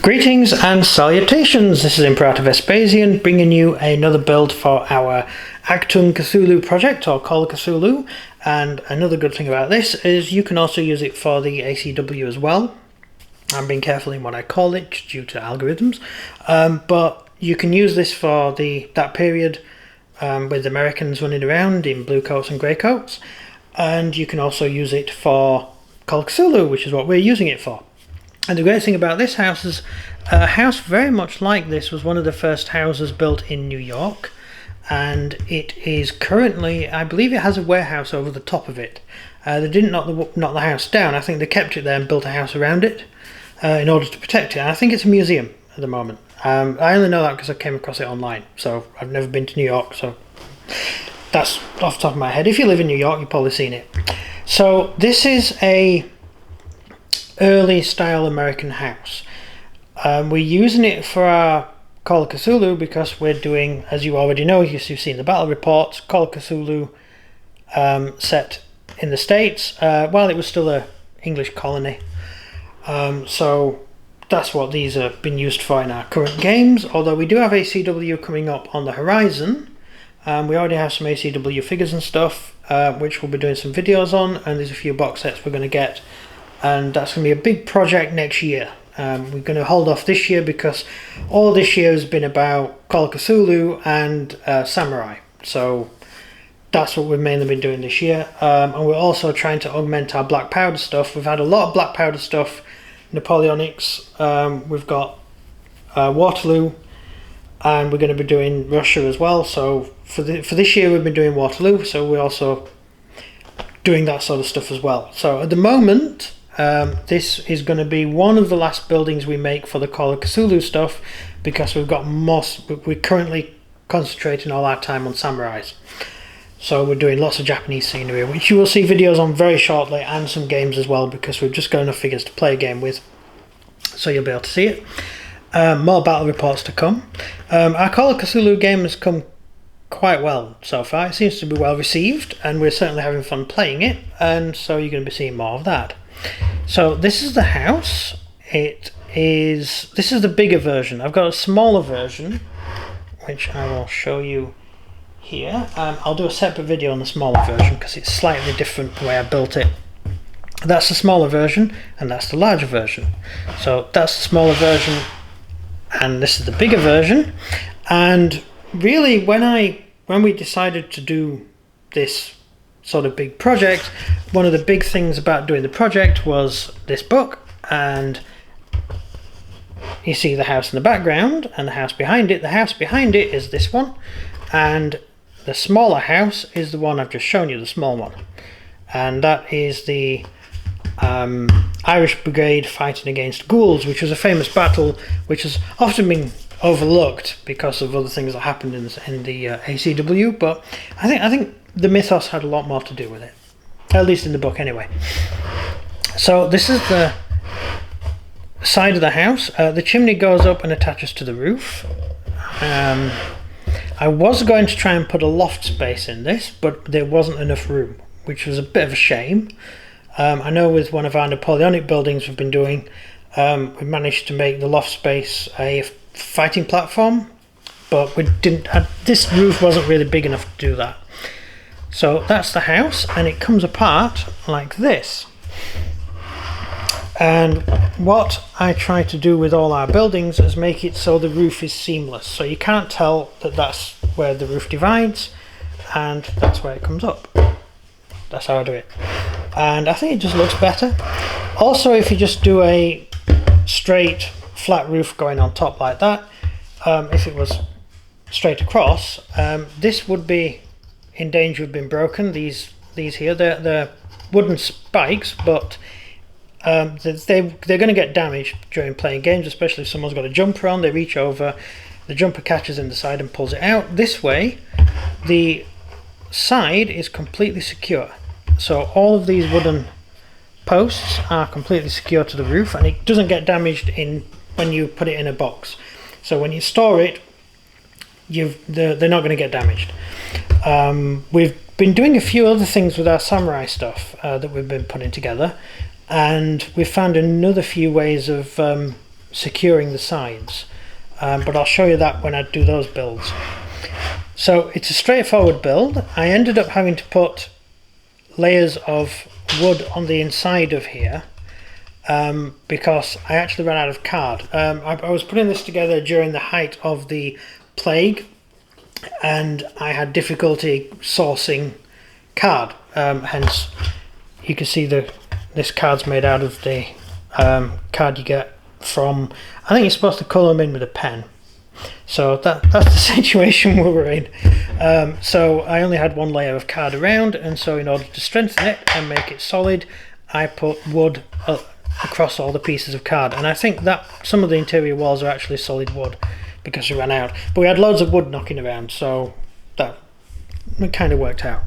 Greetings and salutations, this is Imperator Vespasian bringing you another build for our Cthulu project, or Call of Cthulu. And another good thing about this is you can also use it for the ACW as well. I'm being careful in what I call it due to algorithms, but you can use this for that period with Americans running around in blue coats and grey coats, and you can also use it for Call of Cthulu, which is what we're using it for. And the great thing about this house is a house very much like this was one of the first houses built in New York, and it is currently, I believe it has a warehouse over the top of it. They didn't knock the house down. I think they kept it there and built a house around it in order to protect it. And I think it's a museum at the moment. I only know that because I came across it online, so I've never been to New York, so that's off the top of my head. If you live in New York, you've probably seen it. So this is a early style American house. We're using it for our Call of Cthulu because we're doing, as you already know, you've seen the battle reports, Call of Cthulhu set in the States while it was still an English colony. So that's what these have been used for in our current games, although we do have ACW coming up on the horizon. We already have some ACW figures and stuff, which we'll be doing some videos on, and there's a few box sets we're going to get, and that's going to be a big project next year. We're going to hold off this year because all this year has been about Call of Cthulhu and Samurai, so that's what we've mainly been doing this year. And we're also trying to augment our black powder stuff. We've had a lot of black powder stuff, Napoleonics, we've got Waterloo, and we're going to be doing Russia as well. So for this year we've been doing Waterloo, so we're also doing that sort of stuff as well. So at the moment, this is going to be one of the last buildings we make for the Call of Cthulhu stuff, because we're currently concentrating all our time on samurais. So we're doing lots of Japanese scenery, which you will see videos on very shortly, and some games as well, because we've just got enough figures to play a game with, so you'll be able to see it. More battle reports to come. Our Call of Cthulhu game has come quite well so far. It seems to be well received, and we're certainly having fun playing it, and so you're going to be seeing more of that. So this is the house. This is the bigger version. I've got a smaller version, which I will show you here. I'll do a separate video on the smaller version because it's slightly different the way I built it. That's the smaller version, and that's the larger version. So that's the smaller version, and this is the bigger version. And really, when we decided to do this sort of big project, one of the big things about doing the project was this book, and you see the house in the background and the house behind it. The house behind it is this one, and the smaller house is the one I've just shown you, the small one, and that is the Irish Brigade fighting against ghouls, which was a famous battle which has often been overlooked because of other things that happened in the ACW, but I think the mythos had a lot more to do with it, at least in the book anyway. So this is the side of the house. The chimney goes up and attaches to the roof. I was going to try and put a loft space in this, but there wasn't enough room, which was a bit of a shame. I know with one of our Napoleonic buildings we've been doing, we managed to make the loft space a fighting platform, but we didn't. This roof wasn't really big enough to do that. So that's the house, and it comes apart like this. And what I try to do with all our buildings is make it so the roof is seamless, so you can't tell that that's where the roof divides and that's where it comes up. That's how I do it, and I think it just looks better. Also, if you just do a straight flat roof going on top like that, if it was straight across, this would be in danger of being broken. These here, they're wooden spikes, but they're going to get damaged during playing games, especially if someone's got a jumper on. They reach over, the jumper catches in the side and pulls it out. This way, the side is completely secure, so all of these wooden posts are completely secure to the roof, and it doesn't get damaged when you put it in a box. So when you store it, they're not going to get damaged. We've been doing a few other things with our samurai stuff that we've been putting together, and we've found another few ways of securing the sides, but I'll show you that when I do those builds. So it's a straightforward build. I ended up having to put layers of wood on the inside of here because I actually ran out of card. I was putting this together during the height of the plague, and I had difficulty sourcing card. Hence, you can see this card's made out of the card you get from, I think you're supposed to colour them in with a pen. So that's the situation we were in. So I only had one layer of card around, and so in order to strengthen it and make it solid, I put wood across all the pieces of card. And I think that some of the interior walls are actually solid wood because we ran out. But we had loads of wood knocking around, so that kind of worked out.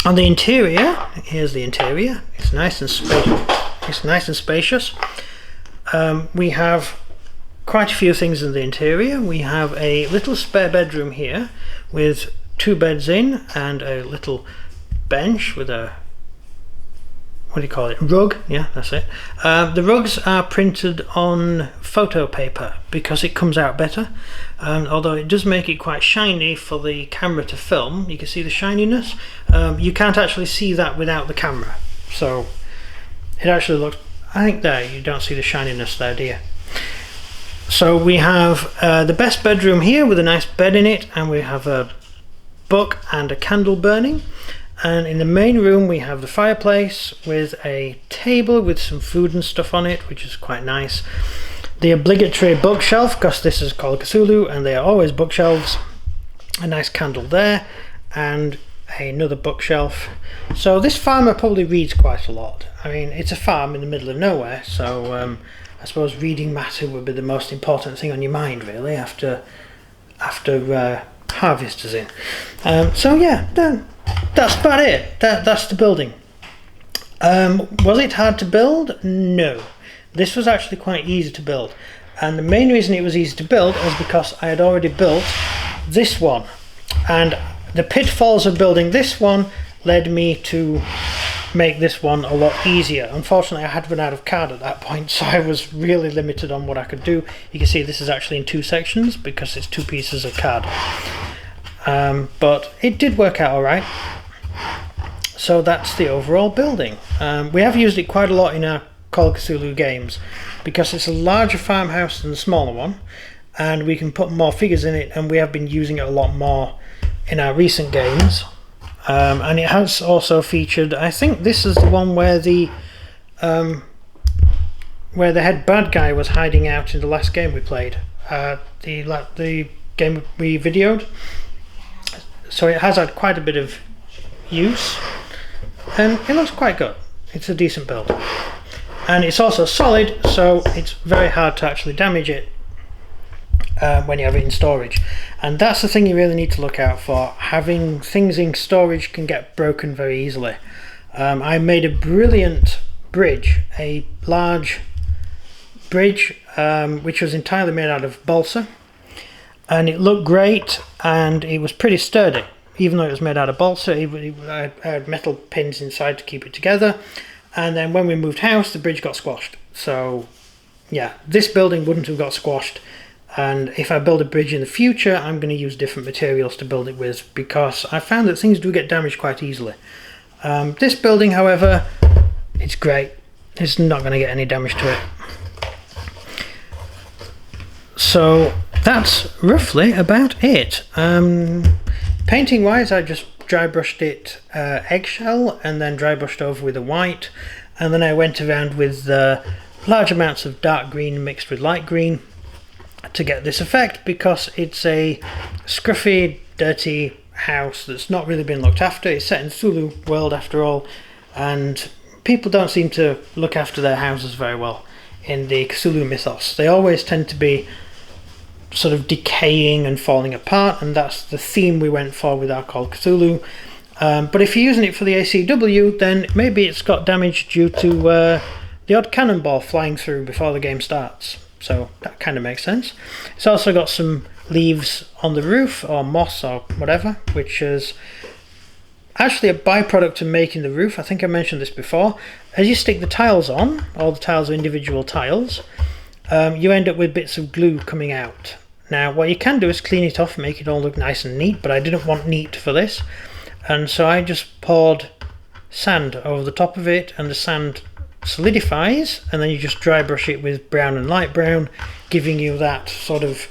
On the interior, here's the interior. It's nice and spacious. We have quite a few things in the interior. We have a little spare bedroom here with 2 beds in and a little bench with a, what do you call it, rug? Yeah, that's it. The rugs are printed on photo paper because it comes out better, although it does make it quite shiny for the camera to film. You can see the shininess. You can't actually see that without the camera, so it actually looks, I think there you don't see the shininess there, do you? So we have the best bedroom here with a nice bed in it, and we have a book and a candle burning. And in the main room we have the fireplace with a table with some food and stuff on it, which is quite nice. The obligatory bookshelf, because this is called Cthulhu and they are always bookshelves. A nice candle there and another bookshelf. So this farmer probably reads quite a lot. I mean, it's a farm in the middle of nowhere, so I suppose reading matter would be the most important thing on your mind, really, after harvest is in. So yeah, that's about it. That's the building. Was it hard to build? No. This was actually quite easy to build, and the main reason it was easy to build was because I had already built this one, and the pitfalls of building this one led me to make this one a lot easier. Unfortunately, I had run out of card at that point, so I was really limited on what I could do. You can see this is actually in 2 sections because it's 2 pieces of card, but it did work out all right. So that's the overall building. We have used it quite a lot in our Call of Cthulhu games because it's a larger farmhouse than the smaller one, and we can put more figures in it, and we have been using it a lot more in our recent games. And it has also featured, I think this is the one where the head bad guy was hiding out in the last game we played, the game we videoed. So it has had quite a bit of use, and it looks quite good. It's a decent build, and it's also solid, so it's very hard to actually damage it when you have it in storage. And that's the thing you really need to look out for. Having things in storage can get broken very easily. I made a brilliant bridge, a large bridge, which was entirely made out of balsa, and it looked great, and it was pretty sturdy. Even though it was made out of balsa, I had metal pins inside to keep it together, and then when we moved house, the bridge got squashed. So yeah, this building wouldn't have got squashed, and if I build a bridge in the future, I'm going to use different materials to build it with, because I found that things do get damaged quite easily. This building, however, it's great. It's not going to get any damage to it. So that's roughly about it. Painting wise, I just dry brushed it eggshell and then dry brushed over with a white, and then I went around with large amounts of dark green mixed with light green to get this effect, because it's a scruffy, dirty house that's not really been looked after. It's set in the Cthulhu world after all, and people don't seem to look after their houses very well in the Cthulhu mythos. They always tend to be sort of decaying and falling apart, and that's the theme we went for with our Call of Cthulhu. But if you're using it for the ACW, then maybe it's got damage due to the odd cannonball flying through before the game starts. So that kind of makes sense. It's also got some leaves on the roof, or moss or whatever, which is actually a byproduct of making the roof. I think I mentioned this before. As you stick the tiles on, all the tiles are individual tiles, you end up with bits of glue coming out. Now what you can do is clean it off and make it all look nice and neat, but I didn't want neat for this, and so I just poured sand over the top of it, and the sand solidifies, and then you just dry brush it with brown and light brown, giving you that sort of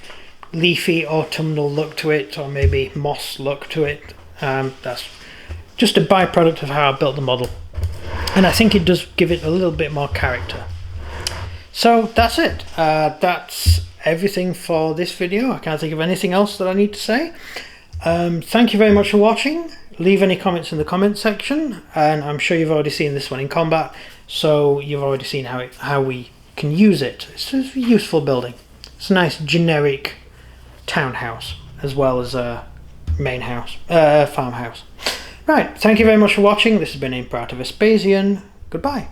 leafy autumnal look to it, or maybe moss look to it. That's just a byproduct of how I built the model, and I think it does give it a little bit more character. So that's it. That's everything for this video. I can't think of anything else that I need to say. Thank you very much for watching. Leave any comments in the comment section, and I'm sure you've already seen this one in combat, so you've already seen how we can use it. It's a useful building. It's a nice generic townhouse as well as a main house, farmhouse. Right, thank you very much for watching. This has been Imperator Vespasian. Goodbye.